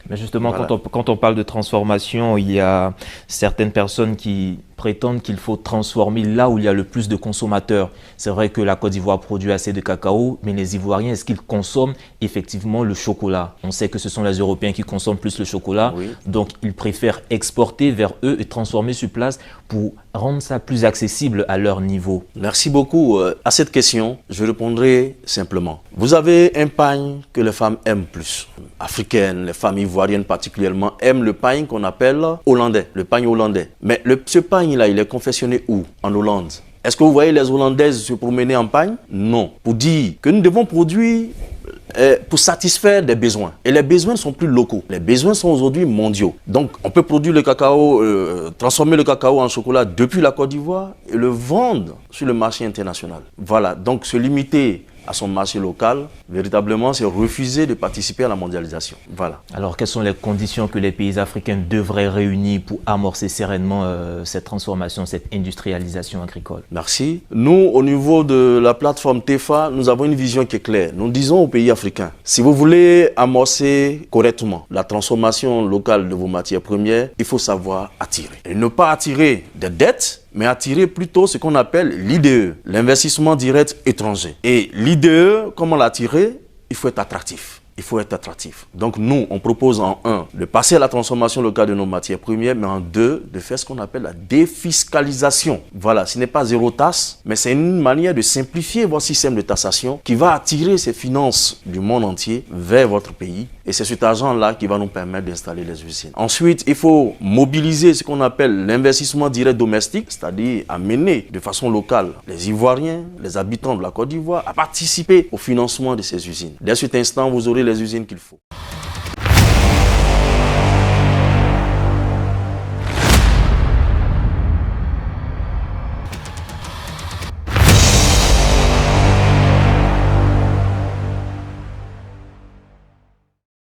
Mais justement, Voilà. quand on parle de transformation, il y a certaines personnes qui prétendent qu'il faut transformer là où il y a le plus de consommateurs. C'est vrai que la Côte d'Ivoire produit assez de cacao, mais les Ivoiriens, est-ce qu'ils consomment effectivement le chocolat? On sait que ce sont les Européens qui consomment plus le chocolat, Oui. donc ils préfèrent exporter vers eux et transformer sur place pour rendre ça plus accessible à leur niveau. Merci beaucoup. À cette question, je répondrai simplement. Vous avez un pain que les femmes aiment plus. Africaines, les femmes ivoiriennes particulièrement, aiment le pain qu'on appelle hollandais, le pain hollandais. Mais ce pain-là, il est confectionné où? En Hollande. Est-ce que vous voyez les Hollandaises se promener en pain? Non. Pour dire que nous devons produire pour satisfaire des besoins. Et les besoins ne sont plus locaux. Les besoins sont aujourd'hui mondiaux. Donc, on peut produire le cacao, transformer le cacao en chocolat depuis la Côte d'Ivoire et le vendre sur le marché international. Voilà. Donc, se limiter à son marché local, véritablement, c'est refuser de participer à la mondialisation. Voilà. Alors, quelles sont les conditions que les pays africains devraient réunir pour amorcer sereinement cette transformation, cette industrialisation agricole? Merci. Nous, au niveau de la plateforme TEFA, nous avons une vision qui est claire. Nous disons aux pays africains, si vous voulez amorcer correctement la transformation locale de vos matières premières, il faut savoir attirer. Et ne pas attirer des dettes, mais attirer plutôt ce qu'on appelle l'IDE, l'investissement direct étranger. Et l'IDE, comment l'attirer? Il faut être attractif. Il faut être attractif. Donc nous, on propose en 1 de passer à la transformation locale de nos matières premières, mais en 2 de faire ce qu'on appelle la défiscalisation. Voilà, ce n'est pas zéro taxe, mais c'est une manière de simplifier votre système de taxation qui va attirer ces finances du monde entier vers votre pays. Et c'est cet argent-là qui va nous permettre d'installer les usines. Ensuite, il faut mobiliser ce qu'on appelle l'investissement direct domestique, c'est-à-dire amener de façon locale les Ivoiriens, les habitants de la Côte d'Ivoire à participer au financement de ces usines. Dès cet instant, vous aurez les usines qu'il faut.